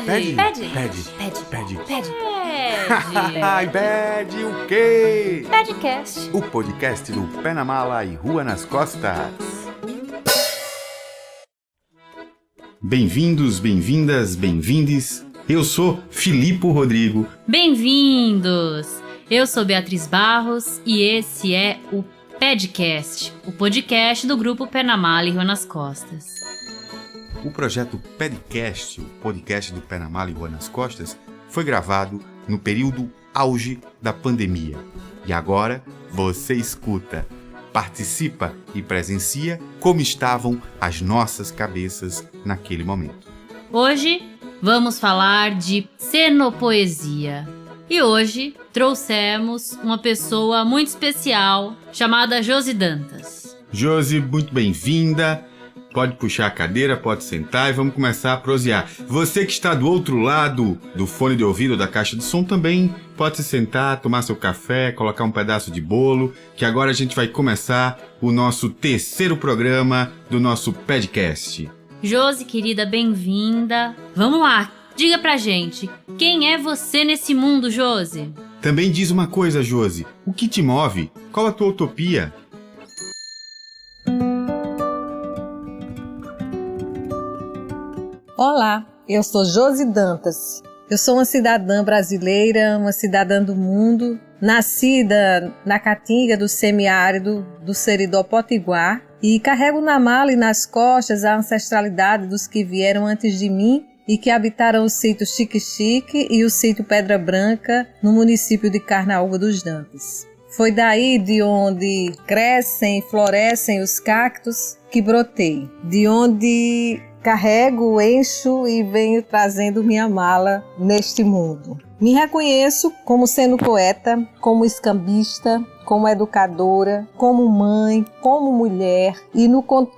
Ai, pede o quê? Pedcast. O podcast do Pé na Mala e Rua nas Costas. Bem-vindos, bem-vindas, bem-vindes. Eu sou Filipe Rodrigo. Bem-vindos! Eu sou Beatriz Barros e esse é o Pedcast, o podcast do grupo Pé na Mala e Rua nas Costas. O projeto Pedcast, o podcast do Pé na Mala e Rua nas Costas, foi gravado no período auge da pandemia. E agora você escuta, participa e presencia como estavam as nossas cabeças naquele momento. Hoje vamos falar de cenopoesia. E hoje trouxemos uma pessoa muito especial chamada Josi Dantas. Josi, muito bem-vinda. Pode puxar a cadeira, pode sentar e vamos começar a prosear. Você que está do outro lado do fone de ouvido da caixa de som também pode se sentar, tomar seu café, colocar um pedaço de bolo, que agora a gente vai começar o nosso terceiro programa do nosso podcast. Josi, querida, bem-vinda. Vamos lá, diga pra gente, quem é você nesse mundo, Josi? Também diz uma coisa, Josi, o que te move? Qual a tua utopia? Olá, eu sou Josi Dantas. Eu sou uma cidadã brasileira, uma cidadã do mundo, nascida na caatinga do semiárido do Seridó Potiguar e carrego na mala e nas costas a ancestralidade dos que vieram antes de mim e que habitaram o sítio Xique-Xique e o sítio Pedra Branca, no município de Carnaúba dos Dantas. Foi daí de onde crescem e florescem os cactos que brotei, de onde carrego, encho e venho trazendo minha mala neste mundo. Me reconheço como sendo poeta, como escambista, como educadora, como mãe, como mulher e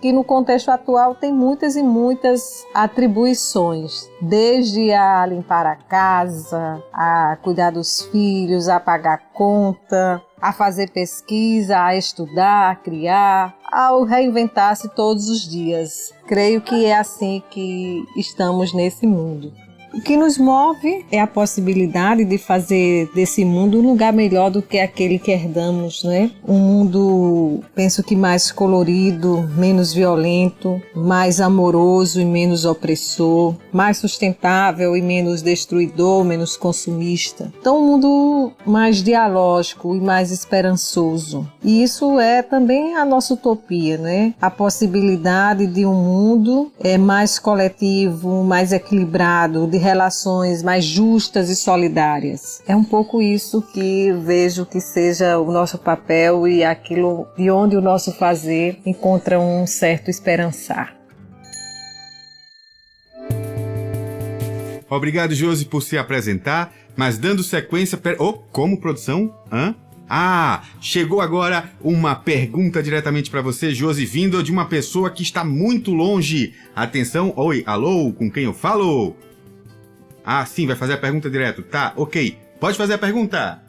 que no contexto atual tem muitas e muitas atribuições, desde a limpar a casa, a cuidar dos filhos, a pagar conta, a fazer pesquisa, a estudar, a criar, ao reinventar-se todos os dias. Creio que é assim que estamos nesse mundo. O que nos move é a possibilidade de fazer desse mundo um lugar melhor do que aquele que herdamos, né? Um mundo, penso que mais colorido, menos violento, mais amoroso e menos opressor, mais sustentável e menos destruidor, menos consumista. Então, um mundo mais dialógico e mais esperançoso. E isso é também a nossa utopia, né? A possibilidade de um mundo mais coletivo, mais equilibrado, de relações mais justas e solidárias. É um pouco isso que vejo que seja o nosso papel e aquilo de onde o nosso fazer encontra um certo esperançar. Obrigado, Josi, por se apresentar, mas dando sequência... como produção? Chegou agora uma pergunta diretamente para você, Josi, vindo de uma pessoa que está muito longe. Atenção, oi, alô, com quem eu falo? Sim, vai fazer a pergunta direto. Tá, ok. Pode fazer a pergunta.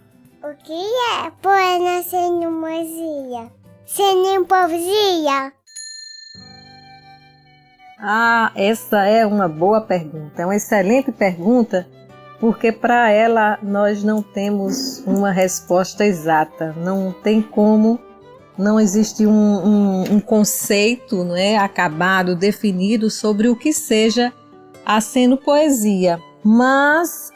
O que é poema cenopoesia? Cenopoesia? Essa é uma boa pergunta. É uma excelente pergunta, porque para ela nós não temos uma resposta exata. Não tem como, não existe um conceito, não é, acabado, definido sobre o que seja a cenopoesia. Mas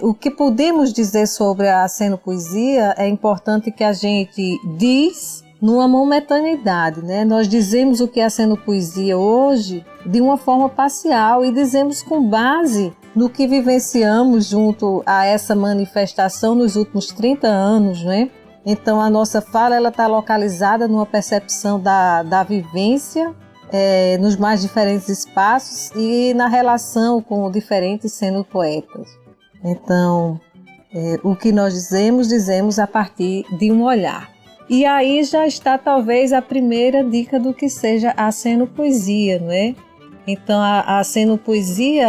o que podemos dizer sobre a cenopoesia é importante que a gente diz numa momentaneidade, né? Nós dizemos o que é a cenopoesia hoje de uma forma parcial e dizemos com base no que vivenciamos junto a essa manifestação nos últimos 30 anos, né? Então a nossa fala está localizada numa percepção da vivência nos mais diferentes espaços e na relação com diferentes cenopoetas. Então, o que nós dizemos a partir de um olhar. E aí já está talvez a primeira dica do que seja a cenopoesia, não é? Então a cenopoesia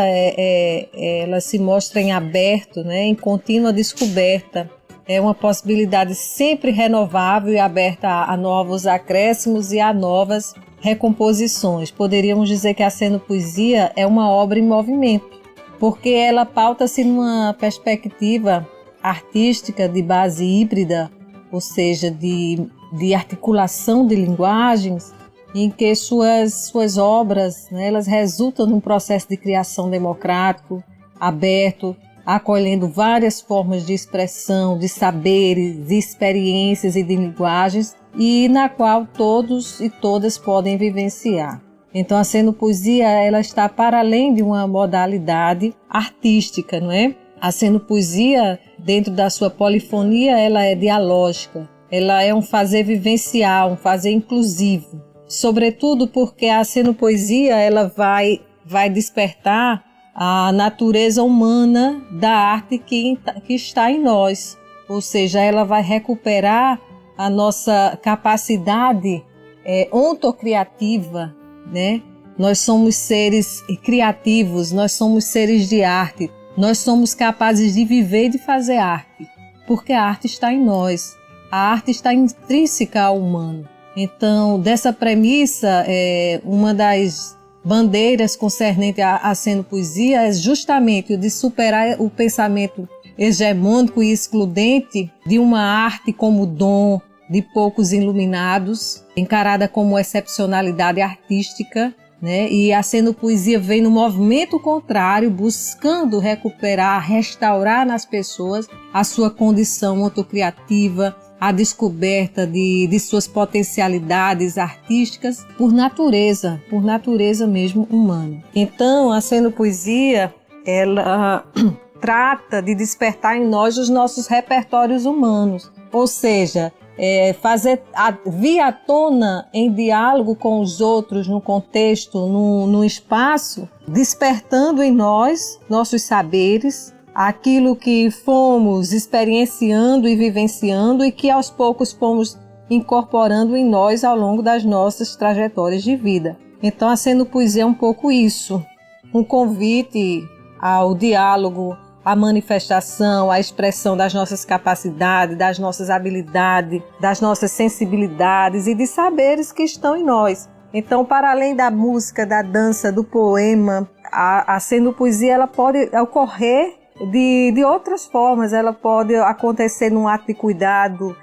ela se mostra em aberto, né, em contínua descoberta. É uma possibilidade sempre renovável e aberta a novos acréscimos e a novas recomposições. Poderíamos dizer que a cenopoesia é uma obra em movimento. porque ela pauta-se numa perspectiva artística de base híbrida, ou seja, de articulação de linguagens, em que suas obras, né, elas resultam num processo de criação democrático, aberto, acolhendo várias formas de expressão, de saberes, de experiências e de linguagens, e na qual todos e todas podem vivenciar. Então, a Cenopoesia, ela está para além de uma modalidade artística, não é? A Cenopoesia, dentro da sua polifonia, ela é dialógica, ela é um fazer vivencial, um fazer inclusivo. Sobretudo porque a Cenopoesia, ela vai despertar a natureza humana da arte que está em nós. Ou seja, ela vai recuperar a nossa capacidade ontocriativa, né? Nós somos seres criativos, nós somos seres de arte, nós somos capazes de viver e de fazer arte, porque a arte está em nós, a arte está intrínseca ao humano. Então, dessa premissa, uma das bandeiras concernente à Cenopoesia é justamente o de superar o pensamento hegemônico e excludente de uma arte como dom de poucos iluminados, encarada como excepcionalidade artística, né? E a Cenopoesia vem no movimento contrário, buscando recuperar, restaurar nas pessoas a sua condição autocriativa, a descoberta de suas potencialidades artísticas por natureza mesmo humana. Então, a Cenopoesia, ela trata de despertar em nós os nossos repertórios humanos, ou seja, vir à tona em diálogo com os outros, no contexto, no espaço, despertando em nós nossos saberes, aquilo que fomos experienciando e vivenciando e que aos poucos fomos incorporando em nós ao longo das nossas trajetórias de vida. Então, a Cenopoesia é um pouco isso, um convite ao diálogo, à manifestação, à expressão das nossas capacidades, das nossas habilidades, das nossas sensibilidades e de saberes que estão em nós. Então, para além da música, da dança, do poema, a Cenopoesia ela pode ocorrer de outras formas. Ela pode acontecer num ato de cuidado,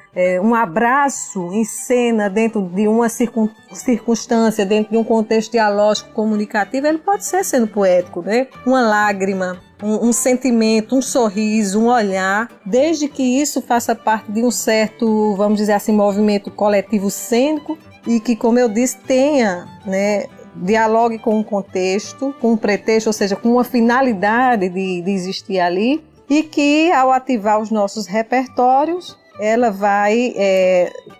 um abraço em cena dentro de uma circunstância, dentro de um contexto dialógico comunicativo. Ele pode ser sendo poético, né? Uma lágrima, um sentimento, um sorriso, um olhar, desde que isso faça parte de um certo, vamos dizer assim, movimento coletivo cênico e que, como eu disse, tenha, né, dialogue com um contexto, com um pretexto, ou seja, com uma finalidade de existir ali, e que, ao ativar os nossos repertórios, ela vai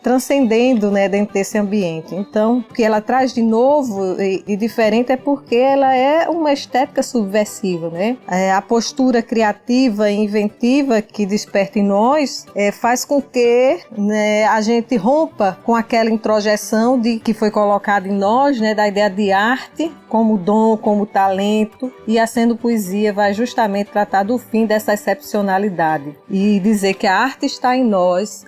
transcendendo, né, dentro desse ambiente. Então, o que ela traz de novo e diferente é porque ela é uma estética subversiva, né? A postura criativa e inventiva que desperta em nós faz com que, né, a gente rompa com aquela introjeção que foi colocada em nós, né, da ideia de arte como dom, como talento, e a Cenopoesia vai justamente tratar do fim dessa excepcionalidade e dizer que a arte está em nós,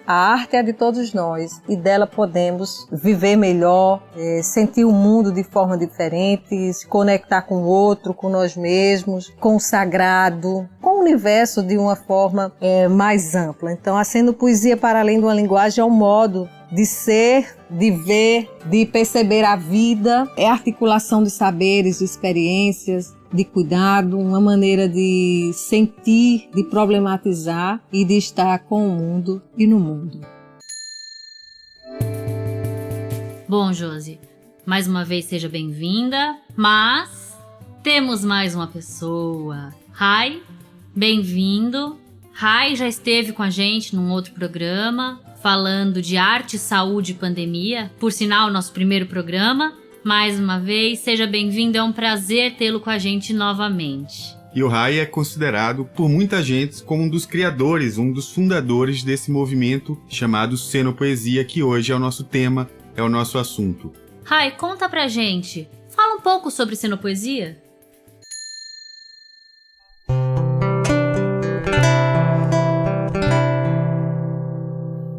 a arte é de todos nós e dela podemos viver melhor, sentir o mundo de forma diferente, se conectar com o outro, com nós mesmos, com o sagrado, com o universo de uma forma mais ampla. Então, a Cenopoesia, para além de uma linguagem, é um modo de ser, de ver, de perceber a vida, é articulação de saberes, de experiências, de cuidado, uma maneira de sentir, de problematizar e de estar com o mundo e no mundo. Bom, Josi, mais uma vez seja bem-vinda, mas temos mais uma pessoa. Rai, bem-vindo. Rai já esteve com a gente num outro programa, falando de arte, saúde e pandemia, por sinal, nosso primeiro programa. Mais uma vez, seja bem-vindo, é um prazer tê-lo com a gente novamente. E o Rai é considerado por muita gente como um dos criadores, um dos fundadores desse movimento chamado Cenopoesia, que hoje é o nosso tema, é o nosso assunto. Rai, conta pra gente, fala um pouco sobre Cenopoesia.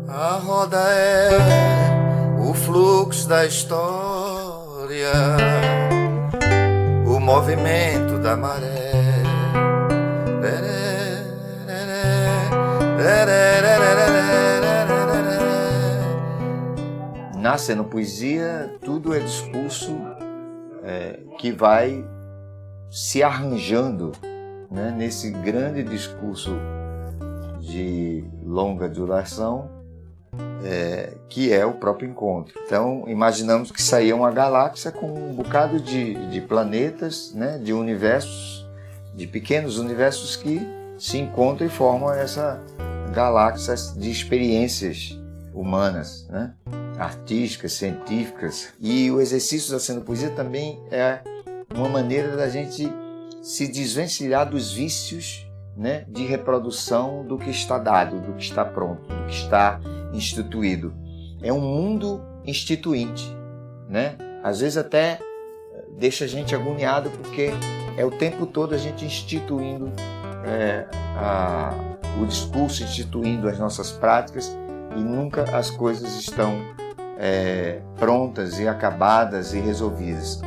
A roda é o fluxo da história, o movimento da maré. na cenopoesia, tudo é discurso que vai se arranjando, né, nesse grande discurso de longa duração, que é o próprio encontro. Então, imaginamos que saía uma galáxia com um bocado de planetas, né, de universos, de pequenos universos que se encontram e formam essa galáxia de experiências humanas, né, artísticas, científicas. E o exercício da cenopoesia também é uma maneira da gente se desvencilhar dos vícios, né, de reprodução do que está dado, do que está pronto, do que está instituído. É um mundo instituinte, né? Às vezes até deixa a gente agoniado, porque é o tempo todo a gente instituindo o discurso, instituindo as nossas práticas, e nunca as coisas estão prontas e acabadas e resolvidas.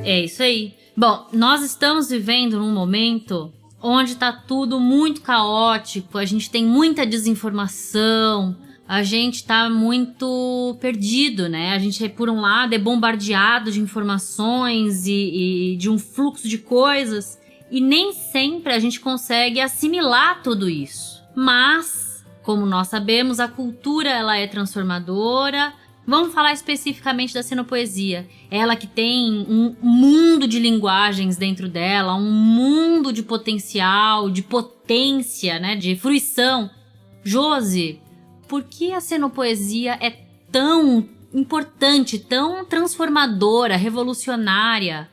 É isso aí. Bom, nós estamos vivendo num momento onde tá tudo muito caótico, a gente tem muita desinformação, a gente tá muito perdido, né? A gente, por um lado, é bombardeado de informações e de um fluxo de coisas, e nem sempre a gente consegue assimilar tudo isso. Mas, como nós sabemos, a cultura ela é transformadora. Vamos falar especificamente da cenopoesia. Ela que tem um mundo de linguagens dentro dela, um mundo de potencial, de potência, né, de fruição. Josi, por que a cenopoesia é tão importante, tão transformadora, revolucionária?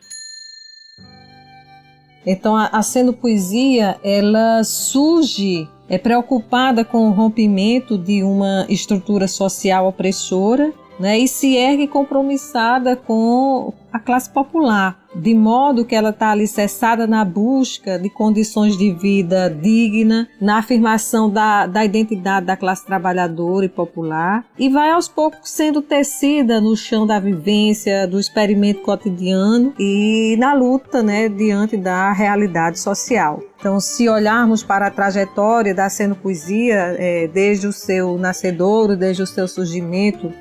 Então a cenopoesia, ela surge preocupada com o rompimento de uma estrutura social opressora, né, e se ergue compromissada com a classe popular, de modo que ela está alicerçada na busca de condições de vida digna, na afirmação da identidade da classe trabalhadora e popular, e vai aos poucos sendo tecida no chão da vivência, do experimento cotidiano e na luta, né, diante da realidade social. Então, se olharmos para a trajetória da cenopoesia, desde o seu nascedouro, desde o seu surgimento,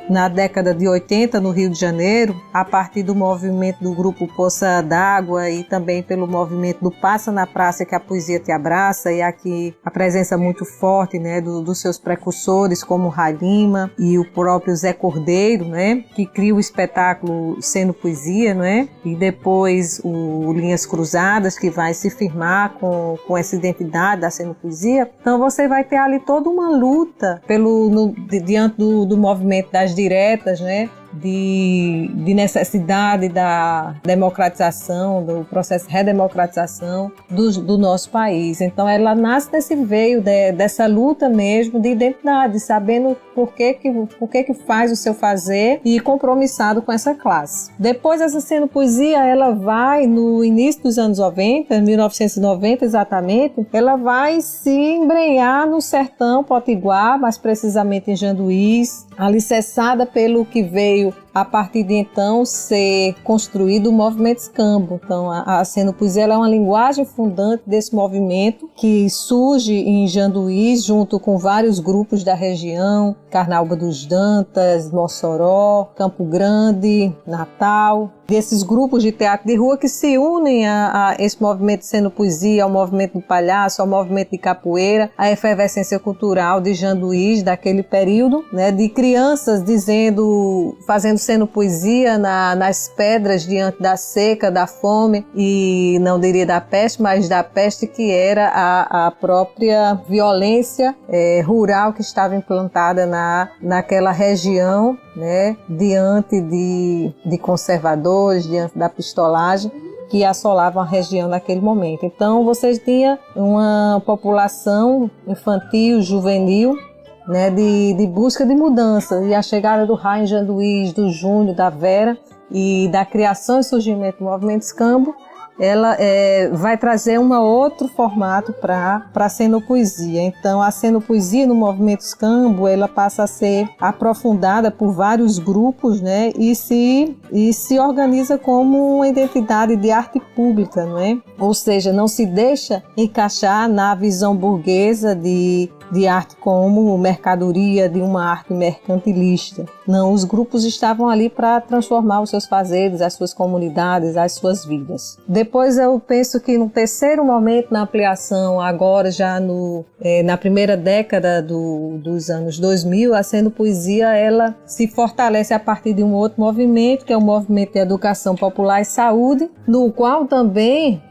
na década de 80, no Rio de Janeiro, a partir do movimento do grupo Poça d'Água e também pelo movimento do Passa na Praça que a Poesia Te Abraça, e aqui a presença muito forte, né, dos seus precursores, como Ray Lima e o próprio Zé Cordeiro, né, que cria o espetáculo Cenopoesia, né, e depois o Linhas Cruzadas, que vai se firmar com essa identidade da cenopoesia. Então você vai ter ali toda uma luta diante do movimento das diretas, né, de necessidade da democratização, do processo de redemocratização do nosso país. Então ela nasce desse veio dessa luta mesmo de identidade, sabendo por que faz o seu fazer e compromissado com essa classe. Depois essa cenopoesia, ela vai no início dos anos 90, 1990 exatamente, ela vai se embrenhar no sertão potiguar, mais precisamente em Janduís, alicerçada pelo que veio a partir de então ser construído o movimento escambo. Então a cenopoesia é uma linguagem fundante desse movimento que surge em Janduís junto com vários grupos da região, Carnaúba dos Dantas, Mossoró, Campo Grande, Natal, desses grupos de teatro de rua que se unem a esse movimento de cenopoesia, ao movimento do palhaço, ao movimento de capoeira, à efervescência cultural de Janduís daquele período, né, de crianças fazendo cenopoesia nas pedras diante da seca, da fome e não diria da peste, mas da peste que era a própria violência rural que estava implantada naquela região, né, diante de conservadores, diante da pistolagem que assolavam a região naquele momento. Então você tinha uma população infantil, juvenil, né, de busca de mudança, e a chegada do Ray em Janduís, do Júnior, da Vera e da criação e surgimento do movimento escambo, ela vai trazer um outro formato para a cenopoesia. Então a cenopoesia no movimento escambo, ela passa a ser aprofundada por vários grupos, né, e se organiza como uma identidade de arte pública, não é? Ou seja, não se deixa encaixar na visão burguesa de de arte como mercadoria, de uma arte mercantilista. Não, os grupos estavam ali para transformar os seus fazeres, as suas comunidades, as suas vidas. Depois eu penso que no terceiro momento, na ampliação, agora já na primeira década dos anos 2000, a Senopoesia ela se fortalece a partir de um outro movimento, que é o movimento de educação popular e saúde, no qual também,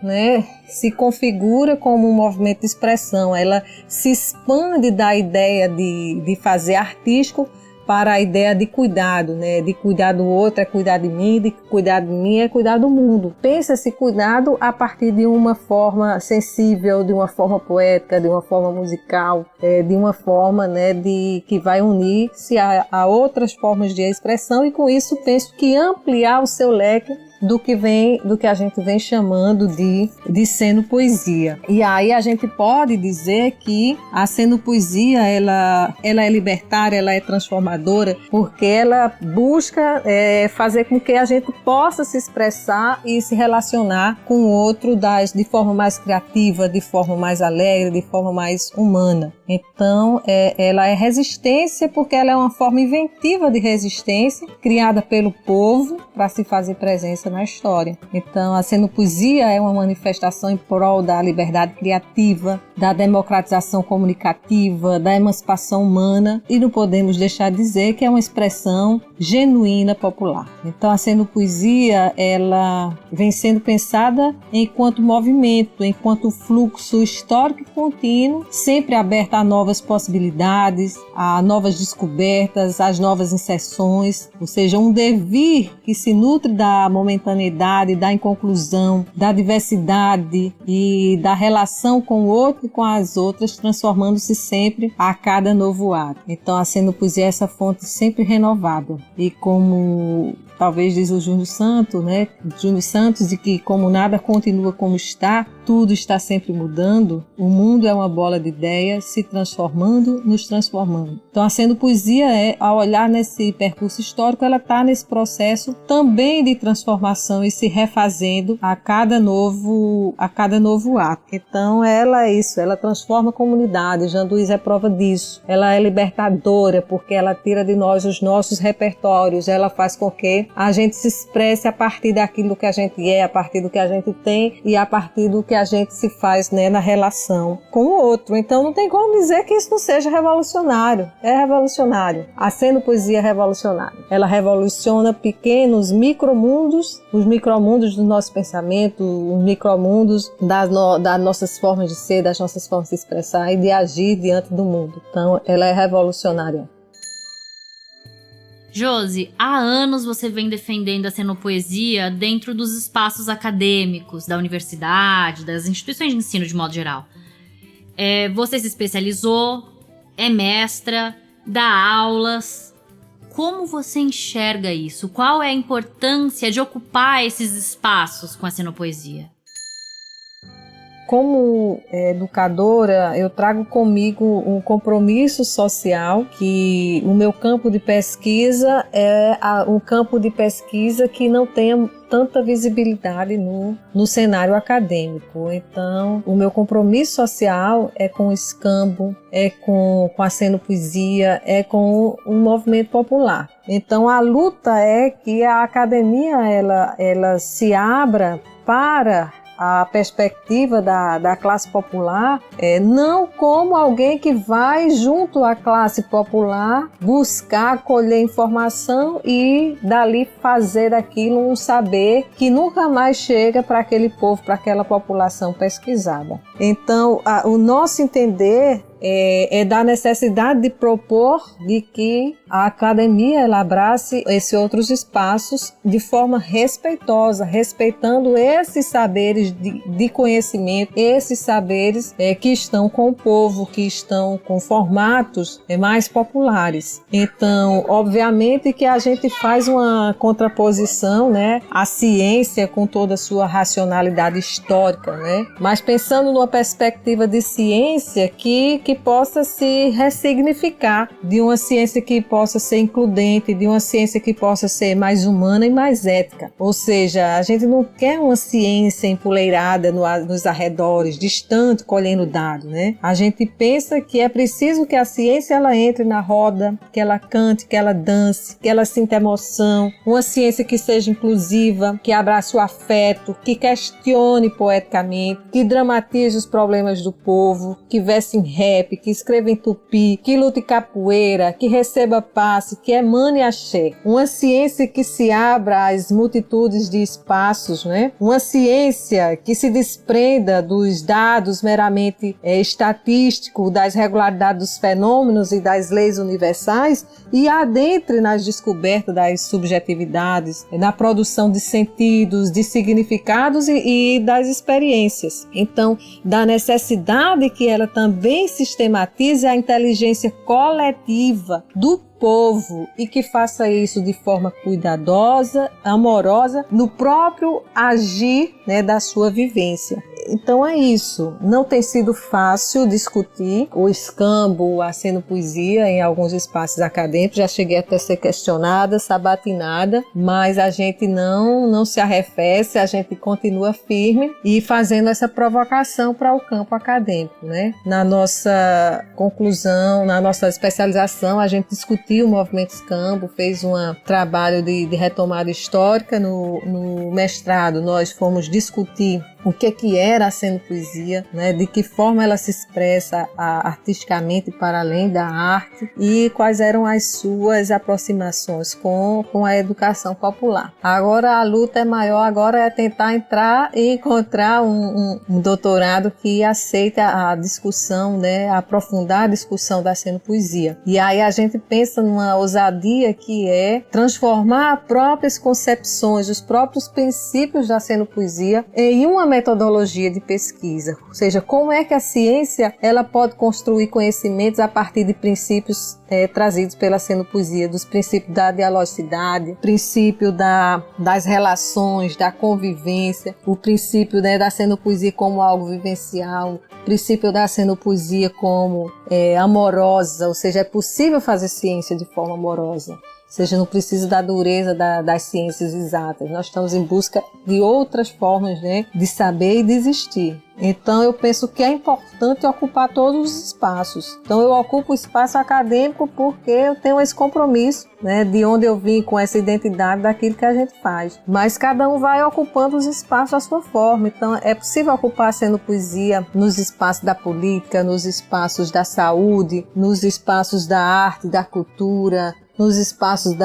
se configura como um movimento de expressão. Ela se expande da ideia de fazer artístico para a ideia de cuidado, de cuidar do outro é cuidar de mim, de cuidar de mim é cuidar do mundo. Pensa-se cuidado a partir de uma forma sensível, de uma forma poética, de uma forma musical, de uma forma que vai unir-se a outras formas de expressão, e com isso penso que ampliar o seu leque do que a gente vem chamando de senopoesia. E aí a gente pode dizer que a senopoesia ela é libertária, ela é transformadora, porque ela busca fazer com que a gente possa se expressar e se relacionar com o outro de forma mais criativa, de forma mais alegre, de forma mais humana. Então, ela é resistência porque ela é uma forma inventiva de resistência criada pelo povo para se fazer presença na história. Então, a senopoesia é uma manifestação em prol da liberdade criativa, da democratização comunicativa, da emancipação humana, e não podemos deixar de dizer que é uma expressão genuína popular. Então, a senopoesia ela vem sendo pensada enquanto movimento, enquanto fluxo histórico e contínuo, sempre aberto a novas possibilidades, a novas descobertas, às novas inserções, ou seja, um devir que se nutre da momentaneidade, da inconclusão, da diversidade e da relação com o outro e com as outras, transformando-se sempre a cada novo ato. Então, a senopoesia é essa fonte sempre renovada. E como talvez diz o Júnior Santos, de que como nada continua como está, tudo está sempre mudando, o mundo é uma bola de ideias se transformando, nos transformando. Então a senopoesia ao olhar nesse percurso histórico, ela está nesse processo também de transformação e se refazendo a cada novo ato. Então ela é isso, ela transforma a comunidade. Jean Duís é prova disso. Ela é libertadora porque ela tira de nós os nossos repertórios, ela faz com que a gente se expresse a partir daquilo que a gente é, a partir do que a gente tem e a partir do que a gente se faz na relação com o outro. Então não tem como dizer que isso não seja revolucionário. É revolucionário. A senopoesia é revolucionária. Ela revoluciona pequenos micromundos, os micromundos do nosso pensamento, os micromundos das nossas formas de ser, das nossas formas de se expressar e de agir diante do mundo. Então ela é revolucionária. Josi, há anos você vem defendendo a senopoesia dentro dos espaços acadêmicos, da universidade, das instituições de ensino de modo geral. Você se especializou, é mestra, dá aulas. Como você enxerga isso? Qual é a importância de ocupar esses espaços com a senopoesia? Como educadora, eu trago comigo um compromisso social, que o meu campo de pesquisa é um campo de pesquisa que não tenha tanta visibilidade no cenário acadêmico. Então, o meu compromisso social é com o escambo, é com a senopoesia, é com o movimento popular. Então, a luta é que a academia ela se abra para a perspectiva da classe popular, não como alguém que vai junto à classe popular buscar colher informação e dali fazer daquilo um saber que nunca mais chega para aquele povo, para aquela população pesquisada. Então, o nosso entender é da necessidade de propor de que a academia ela abrace esses outros espaços de forma respeitosa, respeitando esses saberes de conhecimento, esses saberes que estão com o povo, que estão com formatos mais populares. Então, obviamente que a gente faz uma contraposição, à ciência com toda a sua racionalidade histórica, mas pensando numa perspectiva de ciência que possa se ressignificar, de uma ciência que possa ser includente, de uma ciência que possa ser mais humana e mais ética. Ou seja, a gente não quer uma ciência empoleirada nos arredores, distante, colhendo dados, né? A gente pensa que é preciso que a ciência ela entre na roda, que ela cante, que ela dance, que ela sinta emoção, uma ciência que seja inclusiva, que abrace o afeto, que questione poeticamente, que dramatize os problemas do povo, que verse em rap, que escreva em tupi, que lute capoeira, que receba passe, que emane axé. Uma ciência que se abra às multitudes de espaços, né? Uma ciência que se desprenda dos dados meramente estatísticos, das regularidades dos fenômenos e das leis universais e adentre nas descobertas das subjetividades, na produção de sentidos, de significados e das experiências. Então, da necessidade que ela também sistematize a inteligência coletiva do povo e que faça isso de forma cuidadosa, amorosa, no próprio agir, né, da sua vivência. Então é isso. Não tem sido fácil discutir o escambo, a senopoesia em alguns espaços acadêmicos. Já cheguei até a ser questionada, sabatinada, mas a gente não se arrefece, a gente continua firme e fazendo essa provocação para o campo acadêmico, né? Na nossa conclusão, na nossa especialização, a gente discutiu o movimento escambo, fez um trabalho de retomada histórica. No mestrado, nós fomos discutir o que era a senopoesia, né? De que forma ela se expressa artisticamente para além da arte e quais eram as suas aproximações com a educação popular. Agora a luta é maior, agora é tentar entrar e encontrar um doutorado que aceite a discussão, né? Aprofundar a discussão da senopoesia. E aí a gente pensa numa ousadia que é transformar as próprias concepções, os próprios princípios da senopoesia em uma metodologia de pesquisa, ou seja, como é que a ciência ela pode construir conhecimentos a partir de princípios trazidos pela senopoesia, dos princípios da dialogicidade, princípio das relações, da convivência, o princípio, né, da senopoesia como algo vivencial, o princípio da senopoesia como amorosa, ou seja, é possível fazer ciência de forma amorosa. Ou seja, não precisa da dureza das ciências exatas. Nós estamos em busca de outras formas, né, de saber e de existir. Então eu penso que é importante ocupar todos os espaços. Então eu ocupo o espaço acadêmico porque eu tenho esse compromisso, né, de onde eu vim com essa identidade daquilo que a gente faz. Mas cada um vai ocupando os espaços à sua forma. Então é possível ocupar a senopoesia nos espaços da política, nos espaços da saúde, nos espaços da arte, da cultura, nos espaços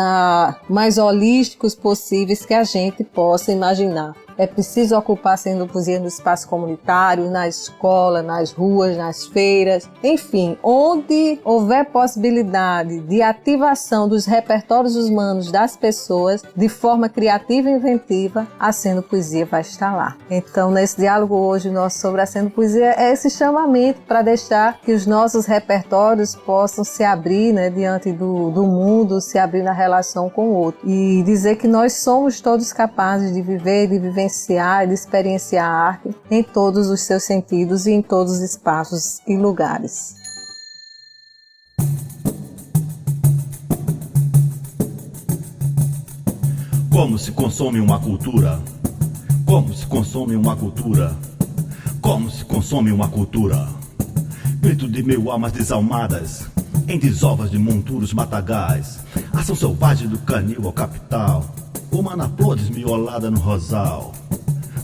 mais holísticos possíveis que a gente possa imaginar. É preciso ocupar a senopoesia no espaço comunitário, na escola, nas ruas, nas feiras, enfim, onde houver possibilidade de ativação dos repertórios humanos das pessoas de forma criativa e inventiva, a senopoesia vai estar lá. Então, nesse diálogo hoje nosso sobre a senopoesia, é esse chamamento para deixar que os nossos repertórios possam se abrir, né, diante do mundo, se abrir na relação com o outro. E dizer que nós somos todos capazes de viver, de vivenciar e de experienciar a arte em todos os seus sentidos e em todos os espaços e lugares. Como se consome uma cultura? Como se consome uma cultura? Como se consome uma cultura? Grito de 1000 almas desalmadas, em desovas de monturos matagais, ação selvagem do canil ao capital, humana flor desmiolada no rosal.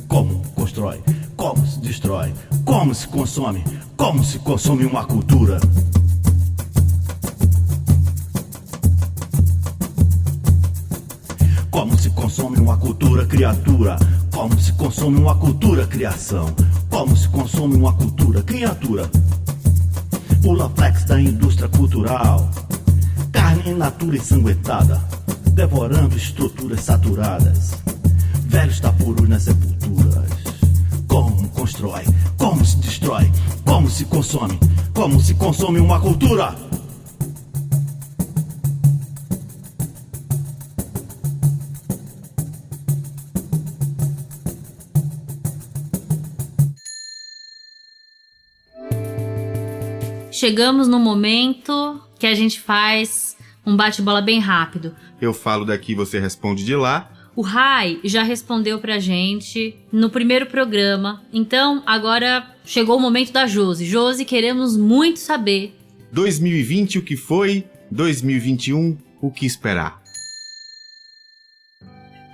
Como constrói, como se destrói, como se consome uma cultura. Como se consome uma cultura, criatura. Como se consome uma cultura, criação. Como se consome uma cultura, criatura. Pula flex da indústria cultural, carne in natura ensanguentada, devorando estruturas saturadas, velhos tapurus nas sepulturas. Como constrói, como se destrói, como se consome uma cultura. Chegamos no momento que a gente faz Um bate-bola bem rápido. Eu falo daqui, você responde de lá. O Rai já respondeu pra gente no primeiro programa. Então, agora chegou o momento da Josi. Josi, queremos muito saber. 2020, o que foi? 2021, o que esperar?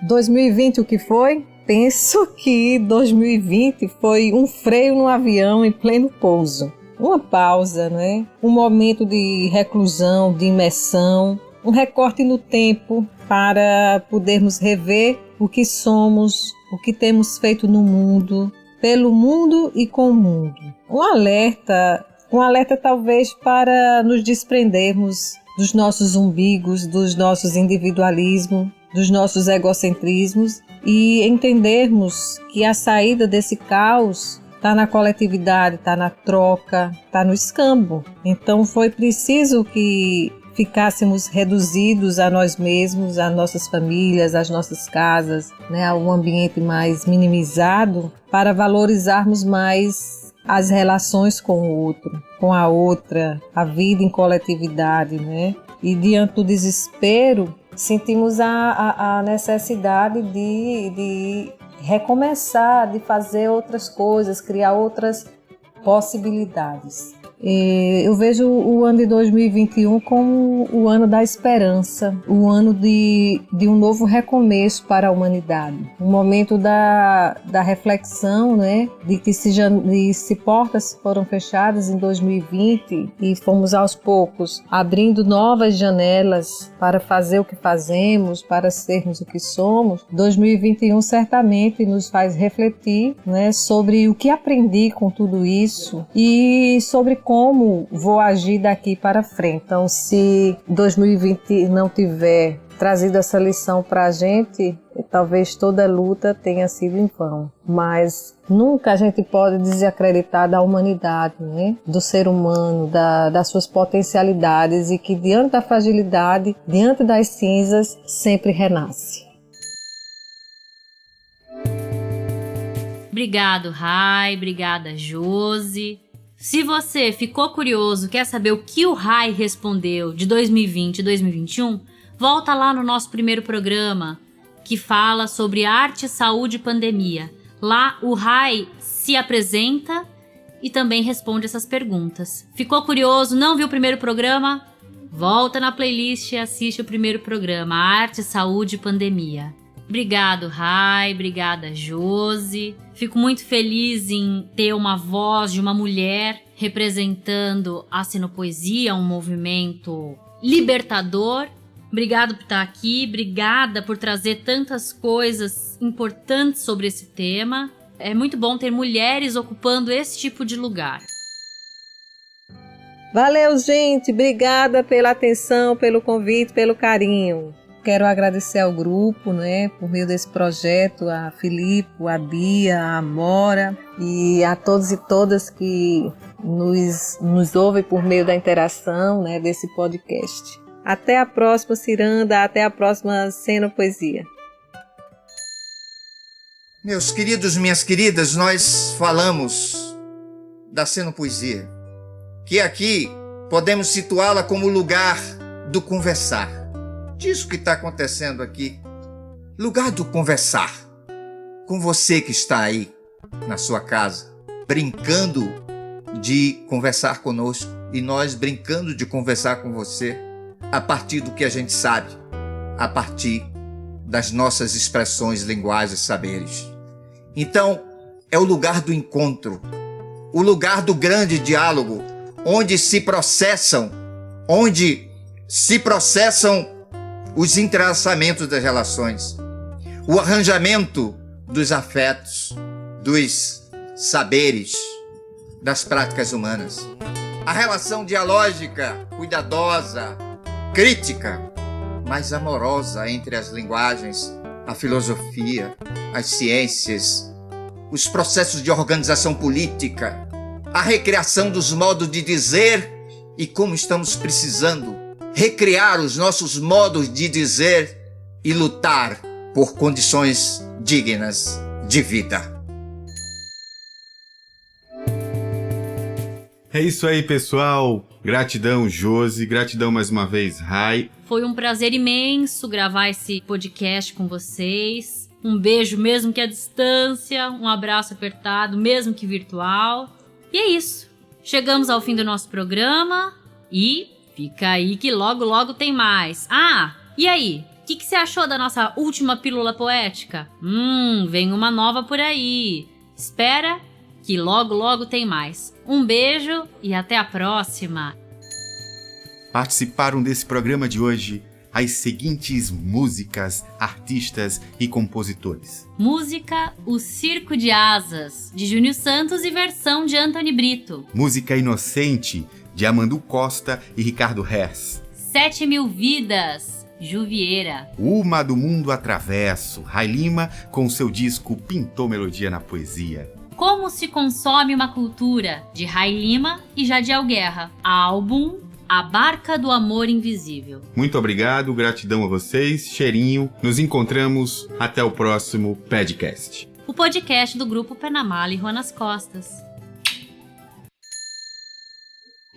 2020 o que foi? Penso que 2020 foi um freio no avião em pleno pouso. Uma pausa, né? Um momento de reclusão, de imersão, um recorte no tempo para podermos rever o que somos, o que temos feito no mundo, pelo mundo e com o mundo. Um alerta talvez para nos desprendermos dos nossos umbigos, dos nossos individualismos, dos nossos egocentrismos e entendermos que a saída desse caos está na coletividade, está na troca, está no escambo. Então foi preciso que ficássemos reduzidos a nós mesmos, às nossas famílias, às nossas casas, né, a um ambiente mais minimizado para valorizarmos mais as relações com o outro, com a outra, a vida em coletividade, né? E diante do desespero, sentimos a necessidade de recomeçar, de fazer outras coisas, criar outras possibilidades. Eu vejo o ano de 2021 como o ano da esperança, o ano de um novo recomeço para a humanidade. Um momento da reflexão, né, de que se portas foram fechadas em 2020 e fomos aos poucos abrindo novas janelas para fazer o que fazemos, para sermos o que somos. 2021 certamente nos faz refletir, né, sobre o que aprendi com tudo isso e sobre como vou agir daqui para frente. Então, se 2020 não tiver trazido essa lição para a gente, talvez toda luta tenha sido em vão. Mas nunca a gente pode desacreditar da humanidade, né? Do ser humano, das suas potencialidades e que diante da fragilidade, diante das cinzas, sempre renasce. Obrigado, Rai. Obrigada, Josi. Se você ficou curioso, quer saber o que o Rai respondeu de 2020 e 2021, volta lá no nosso primeiro programa, que fala sobre arte, saúde e pandemia. Lá o Rai se apresenta e também responde essas perguntas. Ficou curioso, não viu o primeiro programa? Volta na playlist e assiste o primeiro programa, Arte, Saúde e Pandemia. Obrigado, Rai. Obrigada, Josi. Fico muito feliz em ter uma voz de uma mulher representando a Cenopoesia, um movimento libertador. Obrigado por estar aqui. Obrigada por trazer tantas coisas importantes sobre esse tema. É muito bom ter mulheres ocupando esse tipo de lugar. Valeu, gente. Obrigada pela atenção, pelo convite, pelo carinho. Quero agradecer ao grupo, né, por meio desse projeto, a Filipe, a Bia, a Amora e a todos e todas que nos ouvem por meio da interação, né, desse podcast. Até a próxima, Ciranda, até a próxima Cenopoesia. Meus queridos, minhas queridas, nós falamos da Cenopoesia, que aqui podemos situá-la como lugar do conversar. Disso que está acontecendo aqui. Lugar do conversar. Com você que está aí na sua casa, brincando de conversar conosco e nós brincando de conversar com você a partir do que a gente sabe, a partir das nossas expressões, linguagens, saberes. Então, é o lugar do encontro, o lugar do grande diálogo, onde se processam os entrelaçamentos das relações, o arranjamento dos afetos, dos saberes, das práticas humanas. A relação dialógica, cuidadosa, crítica, mas amorosa entre as linguagens, a filosofia, as ciências, os processos de organização política, a recriação dos modos de dizer e como estamos precisando recriar os nossos modos de dizer e lutar por condições dignas de vida. É isso aí, pessoal. Gratidão, Josi. Gratidão mais uma vez, Rai. Foi um prazer imenso gravar esse podcast com vocês. Um beijo mesmo que à distância, um abraço apertado, mesmo que virtual. E é isso. Chegamos ao fim do nosso programa e fica aí que logo logo tem mais. Ah, e aí? O que você achou da nossa última pílula poética? Vem uma nova por aí. Espera que logo logo tem mais. Um beijo e até a próxima. Participaram desse programa de hoje as seguintes músicas, artistas e compositores. Música O Circo de Asas, de Júnior Santos e versão de Antony Brito. Música Inocente, de Amandu Costa e Ricardo Hers. 7.000 Vidas, Ju Vieira. Uma do Mundo Atravesso, Rai Lima, com seu disco Pintou Melodia na Poesia. Como se consome uma cultura, de Rai Lima e Jadiel Guerra. Álbum A Barca do Amor Invisível. Muito obrigado, gratidão a vocês, cheirinho. Nos encontramos até o próximo podcast. O podcast do grupo Penamala e Rua nas Costas.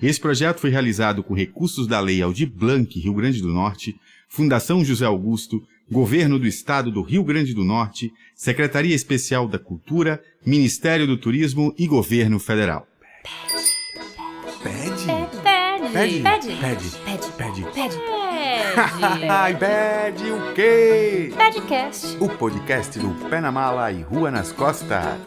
Esse projeto foi realizado com recursos da Lei Aldir Blanc, Rio Grande do Norte, Fundação José Augusto, Governo do Estado do Rio Grande do Norte, Secretaria Especial da Cultura, Ministério do Turismo e Governo Federal. Pede. Ai, pede o quê? Podcast. O podcast do Pé na Mala e Rua nas Costas.